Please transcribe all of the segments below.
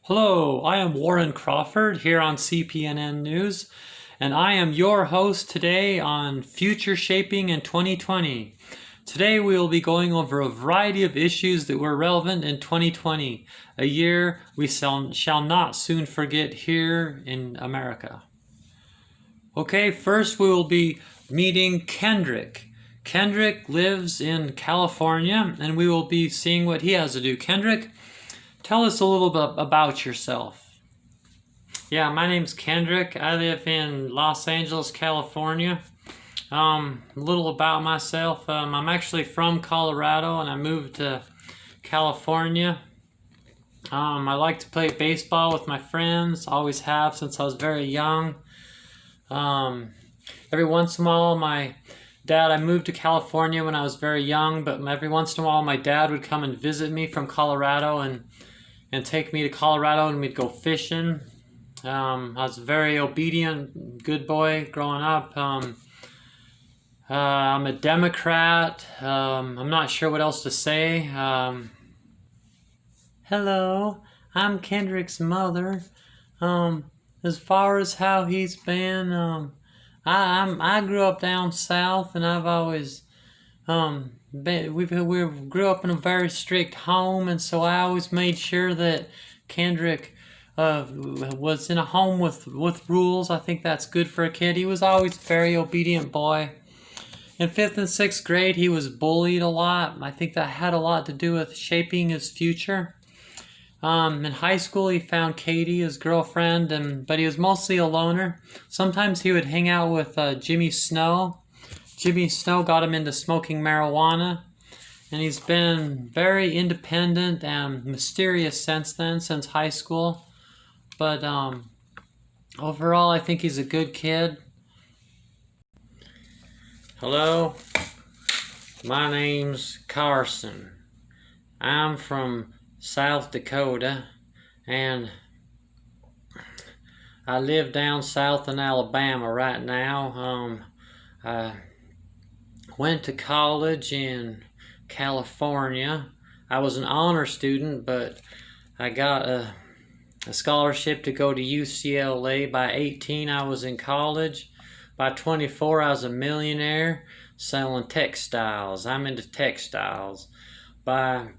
Hello, I am Warren Crawford here on CPNN News, and I am your host today on Future Shaping in 2020. Today we will be going over a variety of issues that were relevant in 2020, a year we shall not soon forget here in America. Okay, first we will be meeting Kendrick. Kendrick lives in California, and we will be seeing what he has to do. Kendrick, tell us a little bit about yourself. Yeah, my name's Kendrick. I live in Los Angeles, California. A little about myself. I'm actually from Colorado and I moved to California. I like to play baseball with my friends. Always have since I was very young. Every once in a while, I moved to California when I was very young, but every once in a while my dad would come and visit me from Colorado and take me to Colorado and we'd go fishing. I was a very obedient, good boy growing up. I'm a Democrat. I'm not sure what else to say. Hello, I'm Kendrick's mother. As far as how he's been, I grew up down south, and I've always we grew up in a very strict home, and so I always made sure that Kendrick was in a home with rules. I think that's good for a kid. He was always a very obedient boy. In 5th and 6th grade, he was bullied a lot. I think that had a lot to do with shaping his future. In high school, he found Katie, his girlfriend, but he was mostly a loner. Sometimes he would hang out with Jimmy Snow. Jimmy Snow got him into smoking marijuana, and he's been very independent and mysterious since high school. But overall, I think he's a good kid. Hello, my name's Carson. I'm from South Dakota, and I live down south in Alabama right now. I went to college in California. I was an honor student, but I got a scholarship to go to UCLA. By 18, I was in college. By 24, I was a millionaire selling textiles. I'm into textiles. By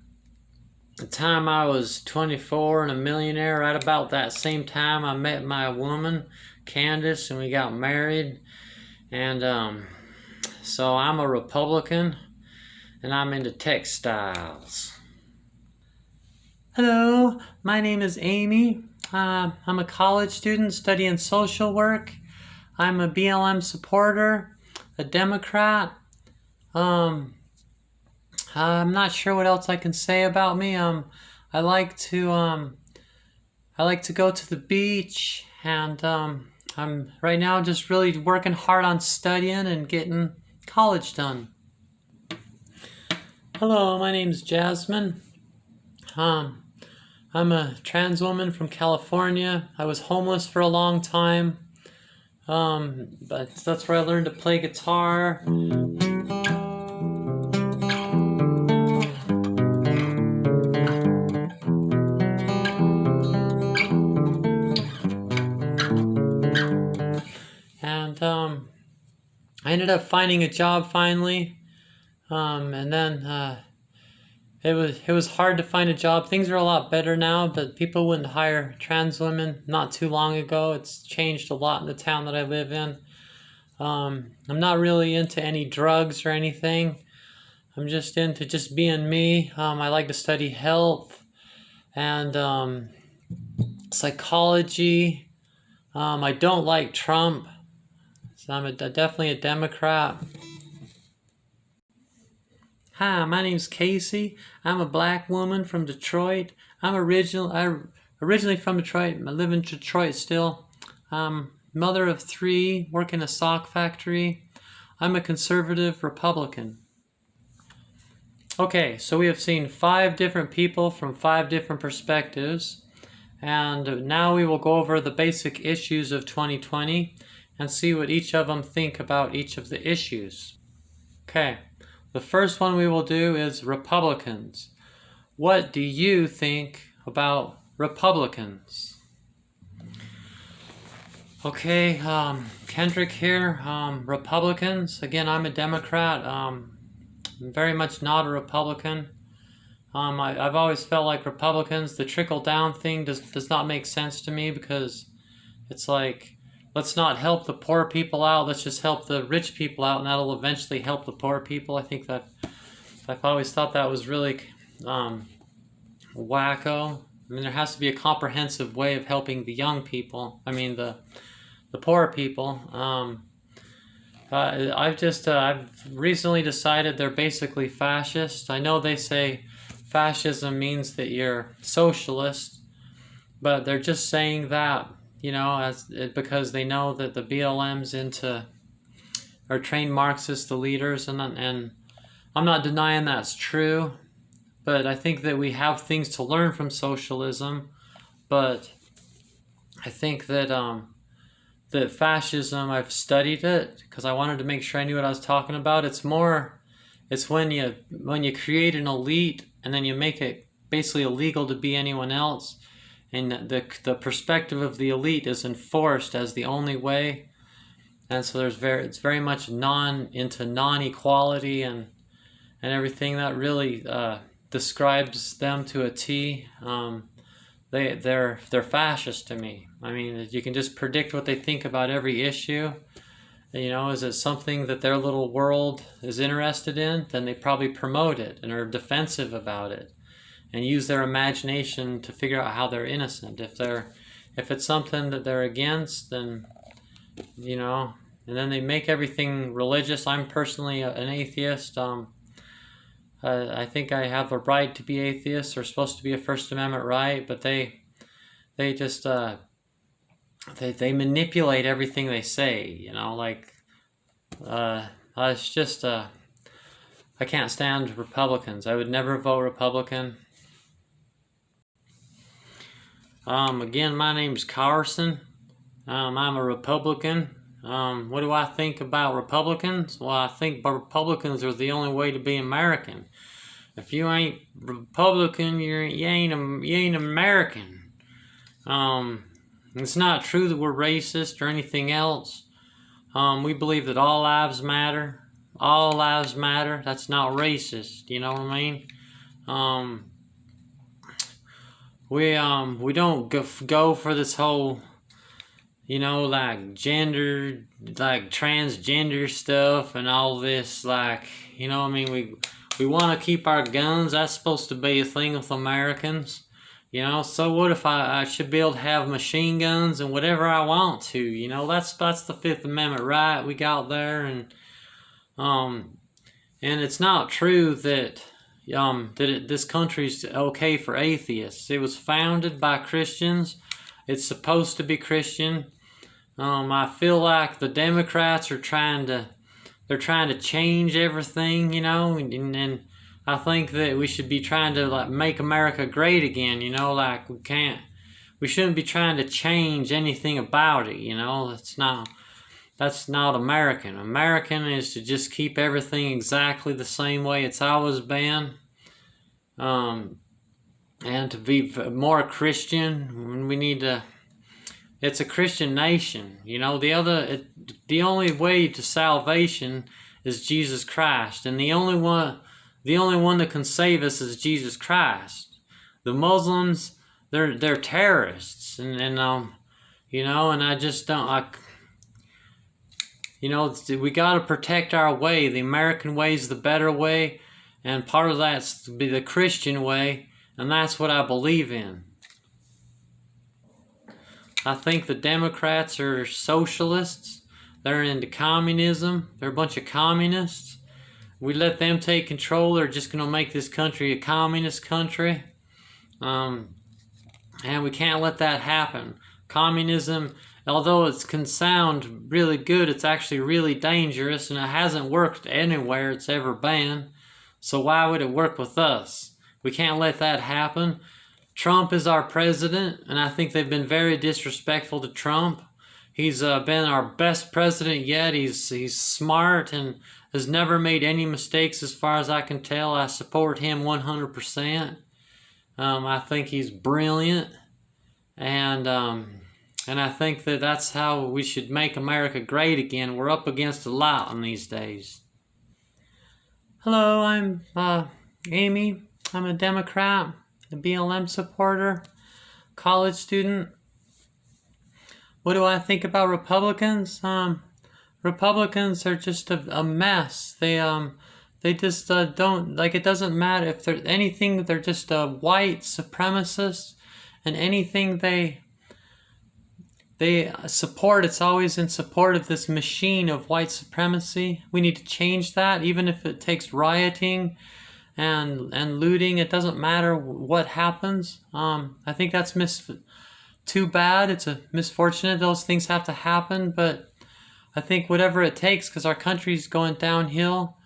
the time I was 24 and a millionaire, right about that same time, I met my woman, Candace, and we got married. And so I'm a Republican, and I'm into textiles. Hello, my name is Amy. I'm a college student studying social work. I'm a BLM supporter, a Democrat. I'm not sure what else I can say about me. I like to go to the beach, and I'm right now just really working hard on studying and getting college done. Hello, my name's Jasmine. I'm a trans woman from California. I was homeless for a long time. But that's where I learned to play guitar. And I ended up finding a job finally. And then it was hard to find a job. Things are a lot better now, but people wouldn't hire trans women not too long ago. It's changed a lot in the town that I live in. I'm not really into any drugs or anything. I'm just into just being me. I like to study health and psychology. I don't like Trump, so I'm definitely a Democrat. Hi, my name's Casey. I'm a black woman from Detroit. I'm originally from Detroit. I live in Detroit still. Mother of 3, work in a sock factory. I'm a conservative Republican. Okay, so we have seen 5 different people from 5 different perspectives. And now we will go over the basic issues of 2020 and see what each of them think about each of the issues. Okay. The first one we will do is Republicans. What do you think about Republicans. Okay, Kendrick here. Republicans. Again, I'm a Democrat. I'm very much not a Republican. I've always felt like Republicans, the trickle-down thing does not make sense to me, because it's like, let's not help the poor people out, let's just help the rich people out, and that'll eventually help the poor people. I think that I've always thought that was really wacko. I mean, there has to be a comprehensive way of helping the young people. I mean, the poor people. I've recently decided they're basically fascist. I know they say fascism means that you're socialist, but they're just saying that, because they know that the BLM's are trained Marxists, the leaders, and I'm not denying that's true, but I think that we have things to learn from socialism. But I think that that fascism, I've studied it because I wanted to make sure I knew what I was talking about. It's when you create an elite and then you make it basically illegal to be anyone else, and the perspective of the elite is enforced as the only way, and so it's very much into non-equality and everything that really describes them to a T. They're fascist to me. I mean, you can just predict what they think about every issue. Is it something that their little world is interested in? Then they probably promote it and are defensive about it, and use their imagination to figure out how they're innocent. If it's something that they're against, then and then they make everything religious. I'm personally an atheist. I think I have a right to be atheist, or supposed to be a First Amendment right, but they just they manipulate everything they say. It's just I can't stand Republicans. I would never vote Republican. Again, my name's Carson. I'm a Republican. What do I think about Republicans? Well, I think Republicans are the only way to be American. If you ain't Republican, you ain't American. It's not true that we're racist or anything else. We believe that all lives matter. All lives matter. That's not racist. You know what I mean? We don't go for this whole, like transgender stuff and all this, we want to keep our guns. That's supposed to be a thing with Americans. So what if I should be able to have machine guns and whatever I want to? That's the Fifth Amendment right we got there, and it's not true that this country's okay for atheists. It was founded by Christians. It's supposed to be Christian. I feel like the Democrats are trying to change everything, and I think that we should be trying to make America great again, we shouldn't be trying to change anything about it, that's not American. American is to just keep everything exactly the same way it's always been, and to be more Christian. It's a Christian nation, the only way to salvation is Jesus Christ, and the only one that can save us is Jesus Christ. The Muslims, they're terrorists, and I just don't we got to protect our way. The American way is the better way, and part of that's to be the Christian way, and that's what I believe in. I think the Democrats are socialists. They're into communism. They're a bunch of communists. We let them take control, they're just going to make this country a communist country. And we can't let that happen. Communism, although it can sound really good, it's actually really dangerous, and it hasn't worked anywhere it's ever been. So why would it work with us? We can't let that happen. Trump is our president, and I think they've been very disrespectful to Trump. He's been our best president yet. He's smart and has never made any mistakes as far as I can tell. I support him 100%. I think he's brilliant. And I think that that's how we should make America great again. We're up against a lot in these days. Hello, I'm Amy. I'm a Democrat, a BLM supporter, college student. What do I think about Republicans? Republicans are just a mess. They just don't like. It doesn't matter if they're anything. They're just white supremacists, and anything they support, it's always in support of this machine of white supremacy. We need to change that, even if it takes rioting and looting. It doesn't matter what happens. I think that's too bad. It's a misfortunate those things have to happen, but I think whatever it takes, because our country's going downhill.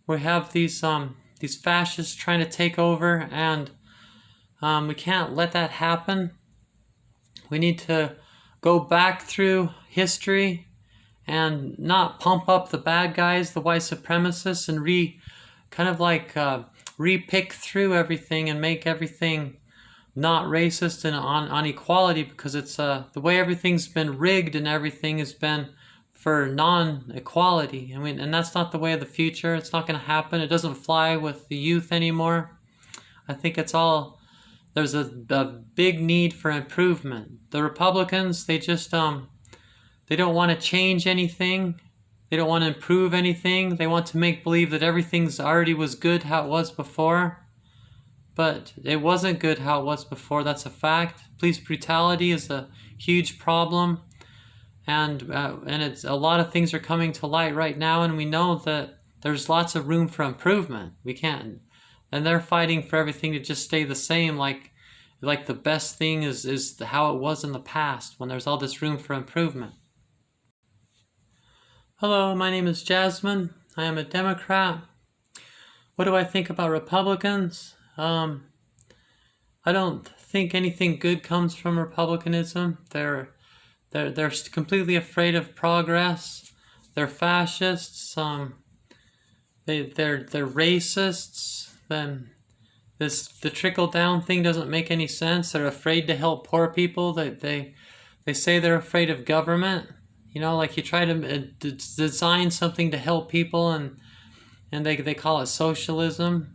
We have these fascists trying to take over, and we can't let that happen. We need to go back through history and not pump up the bad guys, the white supremacists, and re-pick through everything and make everything not racist and on equality, because it's the way everything's been rigged and everything has been for non-equality. I mean, and that's not the way of the future. It's not going to happen. It doesn't fly with the youth anymore. I think there's a big need for improvement. The Republicans, they just they don't want to change anything. They don't want to improve anything. They want to make believe that everything's already was good how it was before. But it wasn't good how it was before. That's a fact. Police brutality is a huge problem. And it's a lot of things are coming to light right now, and we know that there's lots of room for improvement. We can't, and they're fighting for everything to just stay the same, like the best thing is how it was in the past, when there's all this room for improvement. Hello, my name is Jasmine. I am a Democrat. What do I think about Republicans? I don't think anything good comes from Republicanism. They're completely afraid of progress. They're fascists. They're racists. Then the trickle down thing doesn't make any sense. They're afraid to help poor people. They say they're afraid of government. You know, like you try to design something to help people, and they call it socialism.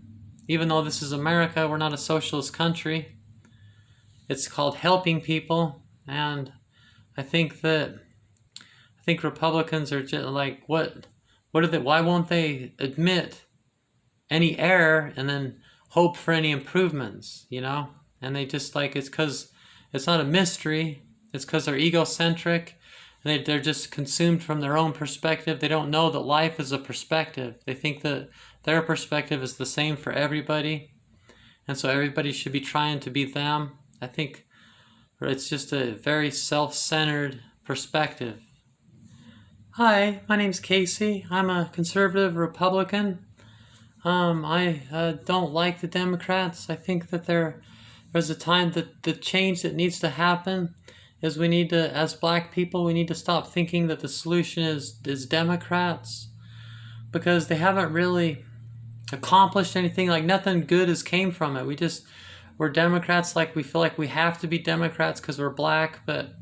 Even though this is America, we're not a socialist country. It's called helping people, and I think Republicans are just like, what are they? Why won't they admit any error and then hope for any improvements? You know, and they just like, it's because it's not a mystery. It's because they're egocentric. They're just consumed from their own perspective. They don't know that life is a perspective. They think that their perspective is the same for everybody, and so everybody should be trying to be them. I think it's just a very self-centered perspective. Hi, my name's Casey. I'm a conservative Republican. I don't like the Democrats. I think that there's a time that the change that needs to happen is we need to, as black people, we need to stop thinking that the solution is Democrats, because they haven't really accomplished anything. Like, nothing good has came from it. We're Democrats, like we feel like we have to be Democrats because we're black, but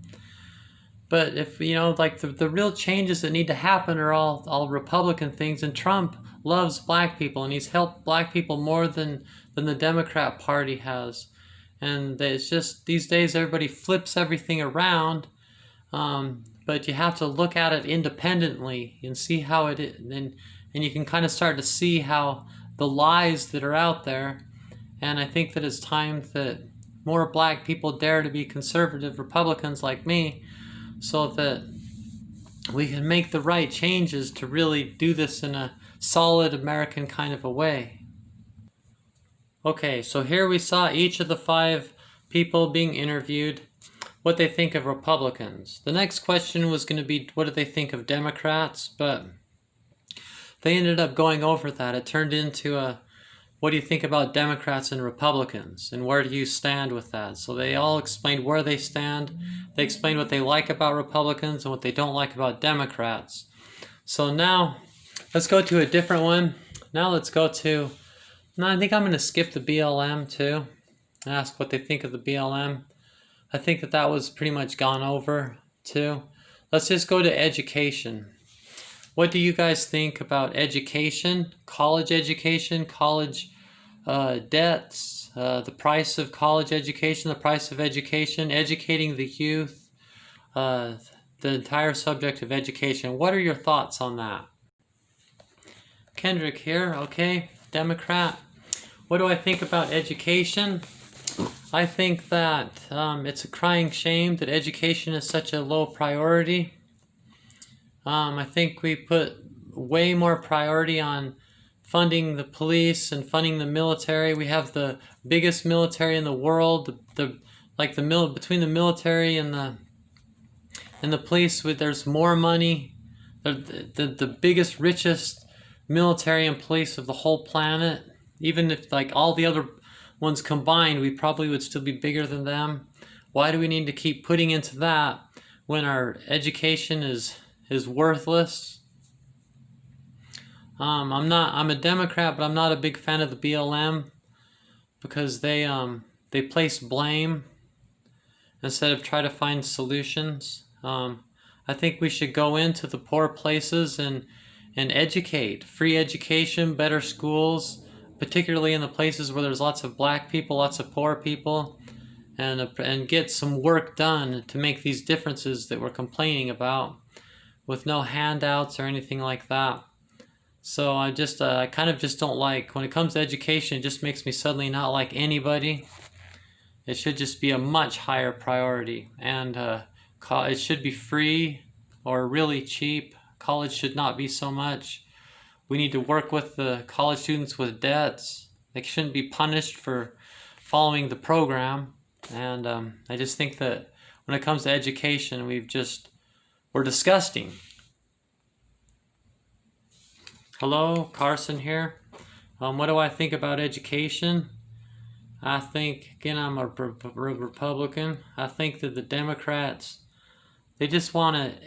if, you know, like the real changes that need to happen are all Republican things, and Trump loves black people, and he's helped black people more than the Democrat Party has. And it's just, these days everybody flips everything around, but you have to look at it independently and see how it is, and you can kind of start to see how the lies that are out there. And I think that it's time that more black people dare to be conservative Republicans like me, so that we can make the right changes to really do this in a solid American kind of a way. Okay, so here we saw each of the 5 people being interviewed, what they think of Republicans. The next question was going to be, what do they think of Democrats? But they ended up going over that. It turned into what do you think about Democrats and Republicans, and where do you stand with that? So they all explained where they stand. They explained what they like about Republicans and what they don't like about Democrats. So now let's go to a different one. Now let's go to, no, I think I'm going to skip the BLM too, ask what they think of the BLM. I think that that was pretty much gone over too. Let's just go to education. What do you guys think about education, college debts, the price of college education, the price of education, educating the youth, uh, the entire subject of education? What are your thoughts on that? Kendrick here, okay, Democrat. What do I think about education? I think that it's a crying shame that education is such a low priority. I think we put way more priority on funding the police and funding the military. We have the biggest military in the world. Between the military and the police, there's more money. The biggest, richest military and police of the whole planet. Even if like all the other ones combined, we probably would still be bigger than them. Why do we need to keep putting into that when our education is worthless? I'm a Democrat, but I'm not a big fan of the BLM because they place blame instead of try to find solutions. I think we should go into the poor places and educate. Free education, better schools, particularly in the places where there's lots of black people, lots of poor people, and get some work done to make these differences that we're complaining about with no handouts or anything like that. So I kind of just don't like, when it comes to education, it just makes me suddenly not like anybody. It should just be a much higher priority, and it should be free or really cheap. College should not be so much. We need to work with the college students with debts. They shouldn't be punished for following the program. And I just think that when it comes to education, we're disgusting. Hello, Carson here. What do I think about education? I think, again, I'm a Republican. I think that the Democrats, they just want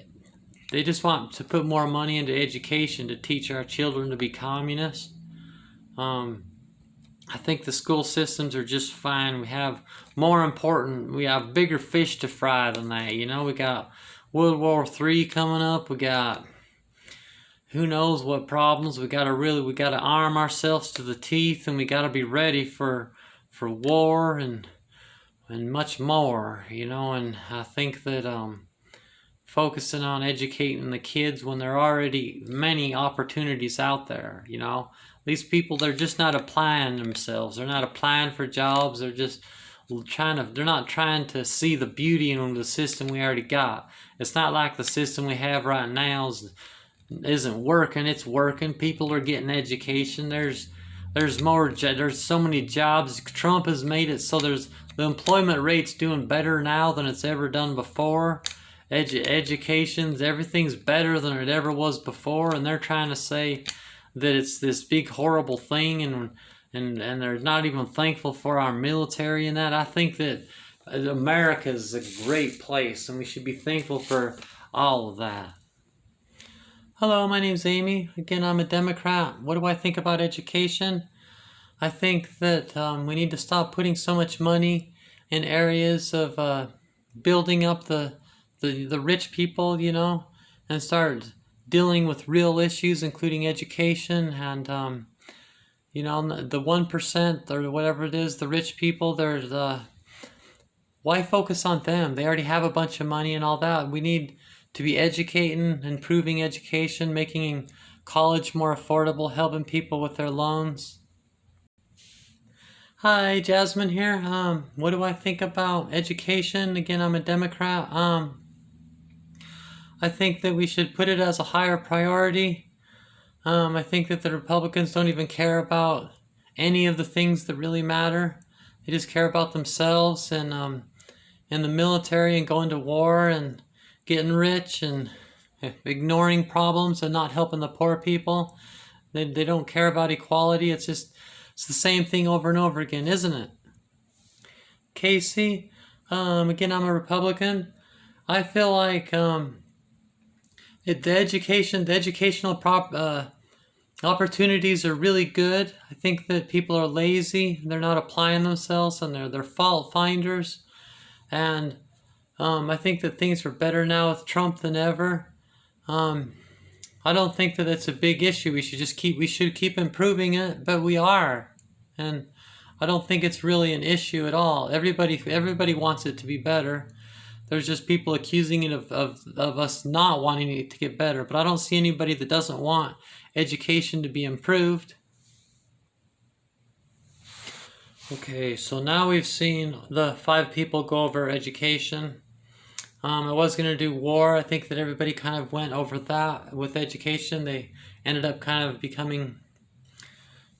to put more money into education to teach our children to be communist. I think the school systems are just fine. We have bigger fish to fry than that. You know, we got World War III coming up. We got who knows what problems. We got to arm ourselves to the teeth, and we got to be ready for war and much more. You know, and I think that focusing on educating the kids when there are already many opportunities out there, you know. These people, they're just not applying themselves. They're not applying for jobs. They're just they're not trying to see the beauty in the system we already got. It's not like the system we have right now isn't working. It's working. People are getting education. There's so many jobs. Trump has made it so the employment rate's doing better now than it's ever done before. Education's, everything's better than it ever was before, and they're trying to say that it's this big horrible thing, and they're not even thankful for our military and that. I think that America is a great place, and we should be thankful for all of that. Hello, my name's Amy. Again, I'm a Democrat. What do I think about education? I think that we need to stop putting so much money in areas of building up the rich people, you know, and start dealing with real issues, including education. And you know, the 1% or whatever it is, the rich people, why focus on them? They already have a bunch of money and all that. We need to be educating, improving education, making college more affordable, helping people with their loans. Hi, Jasmine here. What do I think about education? Again, I'm a Democrat. I think that we should put it as a higher priority. I think that the Republicans don't even care about any of the things that really matter. They just care about themselves and the military and going to war and getting rich and ignoring problems and not helping the poor people. They don't care about equality. It's the same thing over and over again, isn't it? Casey, again, I'm a Republican. I feel like the educational opportunities are really good. I think that people are lazy. They're not applying themselves, and they're fault finders. And I think that things are better now with Trump than ever. I don't think that it's a big issue. We should keep improving it, but we are. And I don't think it's really an issue at all. Everybody wants it to be better. There's just people accusing it of us not wanting it to get better. But I don't see anybody that doesn't want education to be improved. Okay, so now we've seen the 5 people go over education. I was going to do war. I think that everybody kind of went over that with education. They ended up kind of becoming,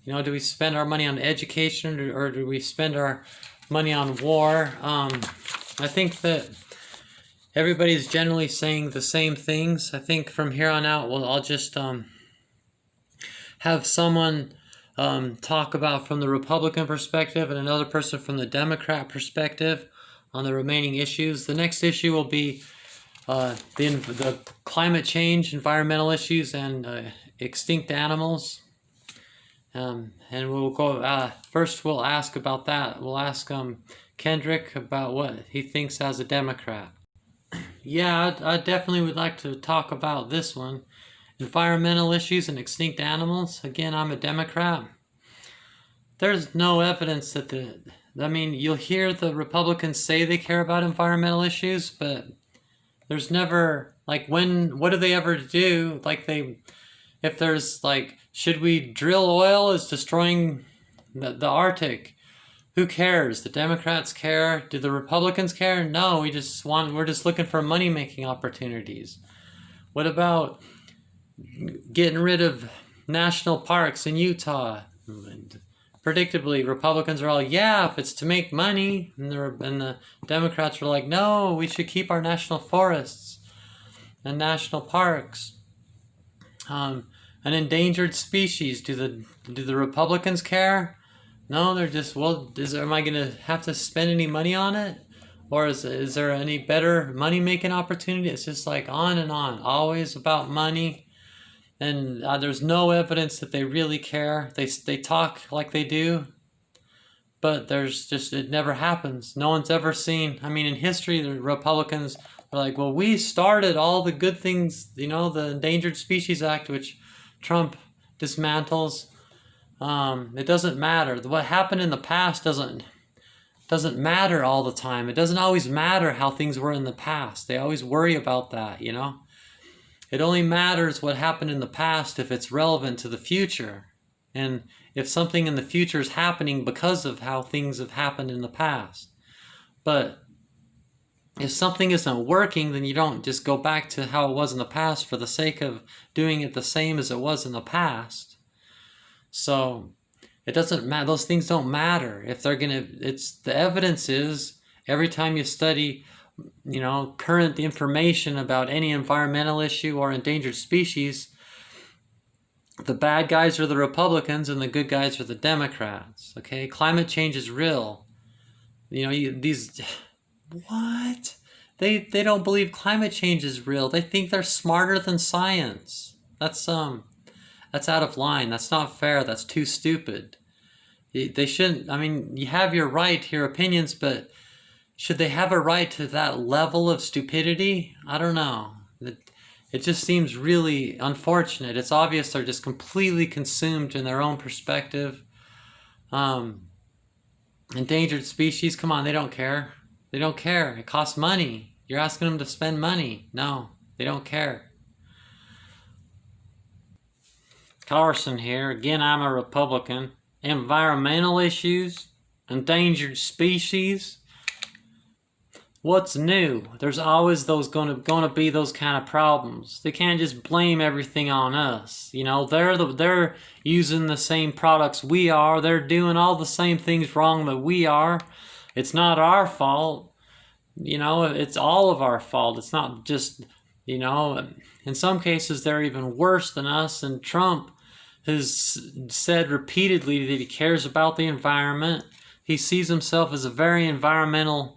do we spend our money on education or do we spend our money on war? I think that everybody's generally saying the same things. I think from here on out, I'll just have someone talk about from the Republican perspective and another person from the Democrat perspective on the remaining issues. The next issue will be the climate change, environmental issues, and extinct animals. And we'll go, first we'll ask about that. We'll ask Kendrick about what he thinks as a Democrat. Yeah, I definitely would like to talk about this one. Environmental issues and extinct animals. Again, I'm a Democrat. There's no evidence that you'll hear the Republicans say they care about environmental issues, but there's never, what do they ever do? If there's should we drill oil is destroying the Arctic? Who cares? The Democrats care. Do the Republicans care? No, we're just looking for money-making opportunities. What about getting rid of national parks in Utah? Predictably, Republicans are all, yeah, if it's to make money. And the Democrats are like, no, we should keep our national forests and national parks. An endangered species, do the Republicans care? No, they're just, am I going to have to spend any money on it? Or is there any better money-making opportunity? It's just on and on, always about money. And there's no evidence that they really care. They talk like they do, but it never happens. No one's ever seen. In history, the Republicans are like, well, we started all the good things, the Endangered Species Act, which Trump dismantles. It doesn't matter. What happened in the past doesn't matter all the time. It doesn't always matter how things were in the past. They always worry about that, It only matters what happened in the past if it's relevant to the future. And if something in the future is happening because of how things have happened in the past. But if something isn't working, then you don't just go back to how it was in the past for the sake of doing it the same as it was in the past. So it doesn't matter. Those things don't matter. If they're the evidence is every time you study current information about any environmental issue or endangered species, the bad guys are the Republicans and the good guys are the Democrats. Okay, climate change is real. What? They don't believe climate change is real. They think they're smarter than science. That's out of line. That's not fair. That's too stupid. They shouldn't. You have your right to your opinions, but should they have a right to that level of stupidity? I don't know. It just seems really unfortunate. It's obvious they're just completely consumed in their own perspective. Endangered species, come on, they don't care. They don't care. It costs money. You're asking them to spend money. No, they don't care. Carson here. Again, I'm a Republican. Environmental issues, endangered species. What's new? There's always going to be those kind of problems. They can't just blame everything on us. They're using the same products we are. They're doing all the same things wrong that we are. It's not our fault. It's all of our fault. It's not just, in some cases they're even worse than us. And Trump has said repeatedly that he cares about the environment. He sees himself as a very environmentally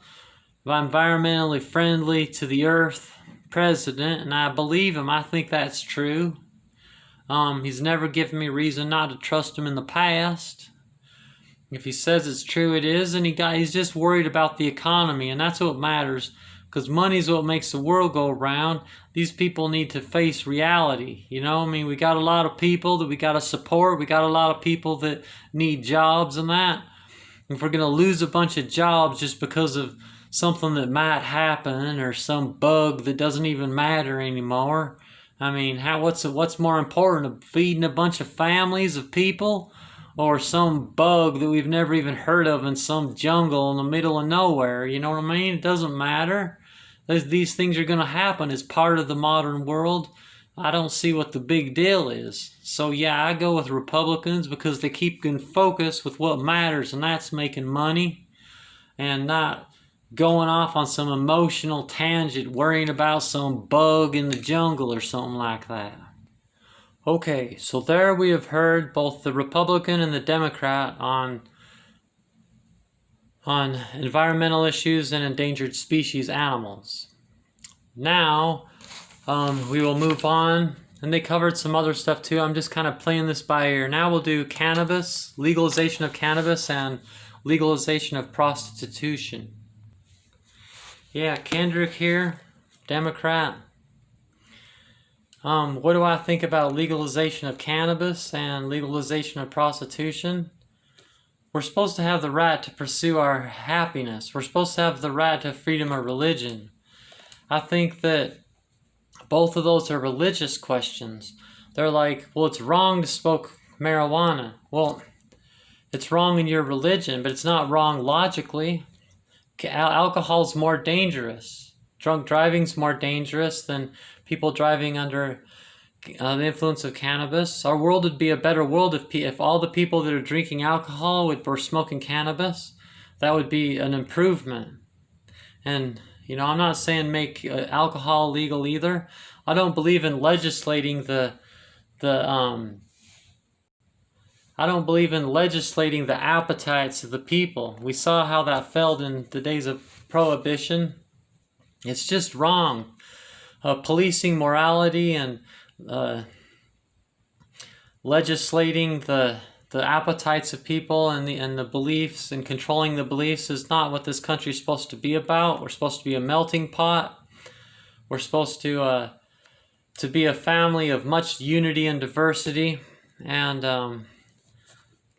friendly to the earth president, and I believe him. I think that's true. He's never given me reason not to trust him in the past. If he says it's true, it is, and he's just worried about the economy, and that's what matters, because money's what makes the world go round. These people need to face reality, you know? I mean, we got a lot of people that we got to support. We got a lot of people that need jobs and that. If we're going to lose a bunch of jobs just because of something that might happen or some bug that doesn't even matter anymore, I mean, what's more important, feeding a bunch of families of people, or some bug that we've never even heard of in some jungle in the middle of nowhere? You know what I mean? It doesn't matter. These things are going to happen as part of the modern world. I don't see what the big deal is. So yeah, I go with Republicans because they keep in focus with what matters, and that's making money and not going off on some emotional tangent worrying about some bug in the jungle or something like that. Okay, so there we have heard both the Republican and the Democrat on environmental issues and endangered species animals. Now, we will move on, and they covered some other stuff too. I'm just kind of playing this by ear. Now we'll do cannabis, legalization of cannabis, and legalization of prostitution. Yeah, Kendrick here, Democrat. What do I think about legalization of cannabis and legalization of prostitution? We're supposed to have the right to pursue our happiness. We're supposed to have the right to freedom of religion. I think that both of those are religious questions. They're like, well, it's wrong to smoke marijuana. Well, it's wrong in your religion, but it's not wrong logically. Alcohol's more dangerous. Drunk driving's more dangerous than people driving under the influence of cannabis. Our world would be a better world if all the people that are drinking alcohol were smoking cannabis. That would be an improvement. And you know, I'm not saying make alcohol legal either. I don't believe in legislating I don't believe in legislating the appetites of the people. We saw how that failed in the days of Prohibition. It's just wrong. Policing morality and legislating the appetites of people and the beliefs and controlling the beliefs is not what this country is supposed to be about. We're supposed to be a melting pot. We're supposed to be a family of much unity and diversity. And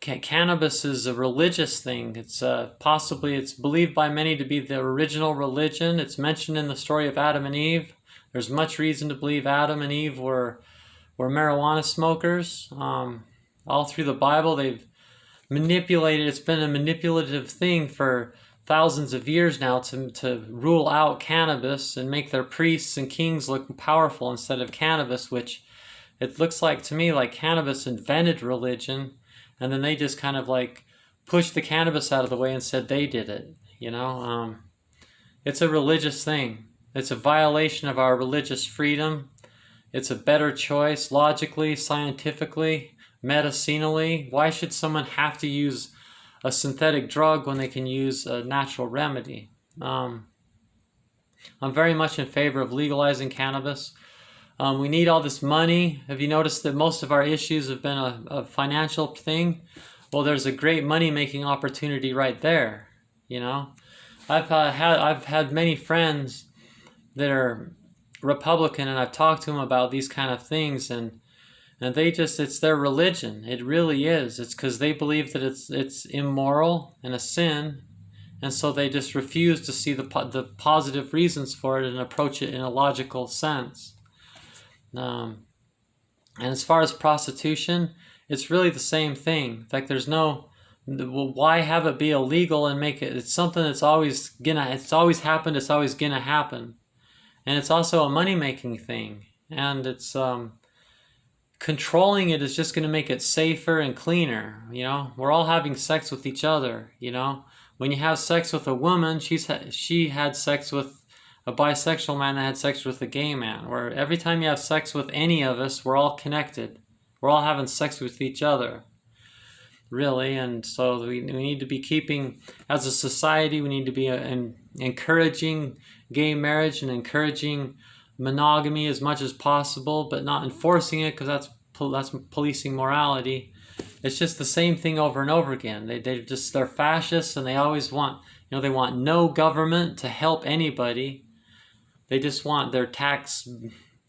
cannabis is a religious thing. It's it's believed by many to be the original religion. It's mentioned in the story of Adam and Eve. There's much reason to believe Adam and Eve were marijuana smokers. All through the Bible, they've manipulated. It's been a manipulative thing for thousands of years now to rule out cannabis and make their priests and kings look powerful instead of cannabis, which it looks like to me like cannabis invented religion, and then they just kind of like pushed the cannabis out of the way and said they did it. You know, it's a religious thing. It's a violation of our religious freedom. It's a better choice logically, scientifically, medicinally. Why should someone have to use a synthetic drug when they can use a natural remedy? I'm very much in favor of legalizing cannabis. We need all this money. Have you noticed that most of our issues have been a financial thing? Well, there's a great money-making opportunity right there. You know, I've had many friends that are Republican, and I've talked to them about these kind of things, and they just, it's their religion. It really is. It's because they believe that it's immoral and a sin, and so they just refuse to see the positive reasons for it and approach it in a logical sense. And as far as prostitution, it's really the same thing. In fact, there's no, why have it be illegal and make it, it's something that's always happened, it's always gonna happen. And it's also a money-making thing. And it's, controlling it is just gonna make it safer and cleaner, you know? We're all having sex with each other, you know? When you have sex with a woman, she had sex with a bisexual man that had sex with a gay man. Where every time you have sex with any of us, we're all connected. We're all having sex with each other, really. And so we need to be keeping, as a society, we need to be encouraging gay marriage and encouraging monogamy as much as possible, but not enforcing it, because that's policing morality. it's just the same thing over and over again. They're fascists, and they always want, they want no government to help anybody. They just want their tax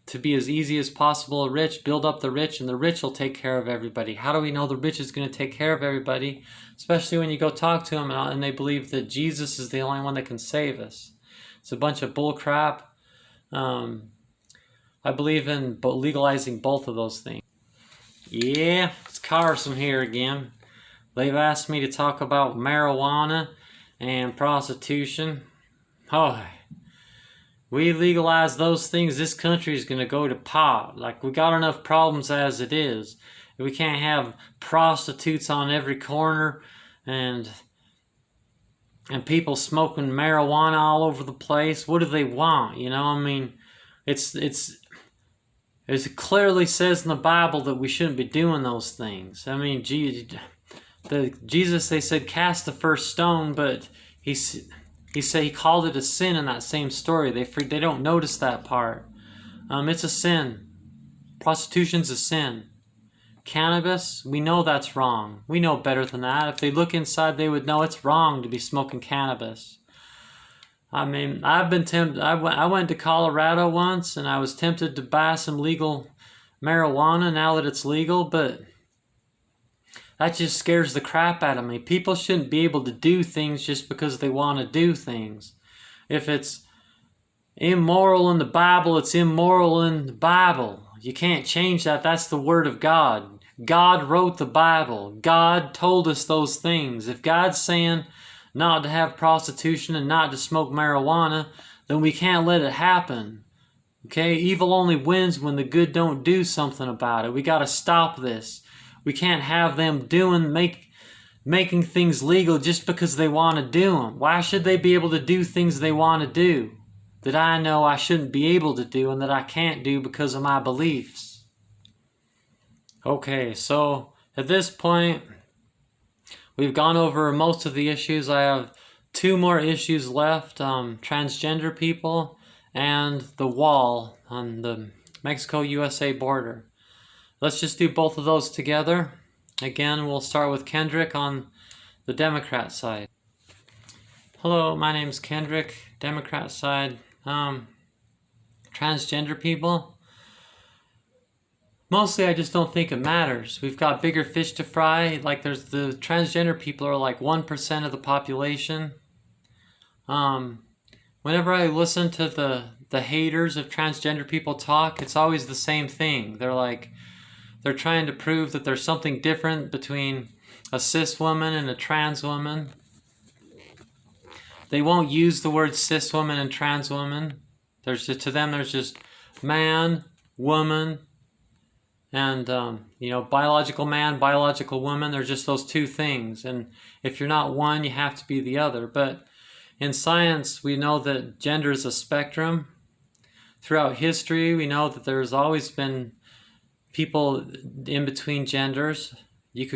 to be as easy as possible. Rich, build up the rich, and the rich will take care of everybody. How do we know the rich is going to take care of everybody? Especially when you go talk to them and they believe that Jesus is the only one that can save us. It's a bunch of bull crap. I believe in legalizing both of those things. Yeah, it's Carson here again. They've asked me to talk about marijuana and prostitution. Oh, we legalize those things, this country is going to go to pot. Like, we got enough problems as it is. We can't have prostitutes on every corner and people smoking marijuana all over the place. What do they want? I mean, it clearly says in the Bible that we shouldn't be doing those things. I mean, Jesus, they said, cast the first stone, but he said he called it a sin in that same story. They don't notice that part. It's a sin. Prostitution's a sin. Cannabis, we know that's wrong. We know better than that. If they look inside, they would know it's wrong to be smoking cannabis. I mean, I've been tempted. I went to Colorado once, and I was tempted to buy some legal marijuana now that it's legal, but that just scares the crap out of me. People shouldn't be able to do things just because they want to do things. If it's immoral in the Bible, it's immoral in the Bible. You can't change that. That's the Word of God. God wrote the Bible. God told us those things. If God's saying not to have prostitution and not to smoke marijuana, then we can't let it happen. Okay? Evil only wins when the good don't do something about it. We got to stop this. We can't have them making things legal just because they want to do them. Why should they be able to do things they want to do that I know I shouldn't be able to do and that I can't do because of my beliefs? Okay, so at this point, we've gone over most of the issues. I have 2 more issues left, transgender people and the wall on the Mexico-USA border. Let's just do both of those together. Again, we'll start with Kendrick on the Democrat side. Hello, my name's Kendrick, Democrat side. Transgender people. Mostly I just don't think it matters. We've got bigger fish to fry. Like, there's the transgender people are like 1% of the population. Whenever I listen to the haters of transgender people talk, it's always the same thing. They're trying to prove that there's something different between a cis woman and a trans woman. They won't use the words cis woman and trans woman. To them, there's just man, woman, and biological man, biological woman. There's just those 2 things. And if you're not one, you have to be the other. But in science, we know that gender is a spectrum. Throughout history, we know that there's always been people in between genders. You could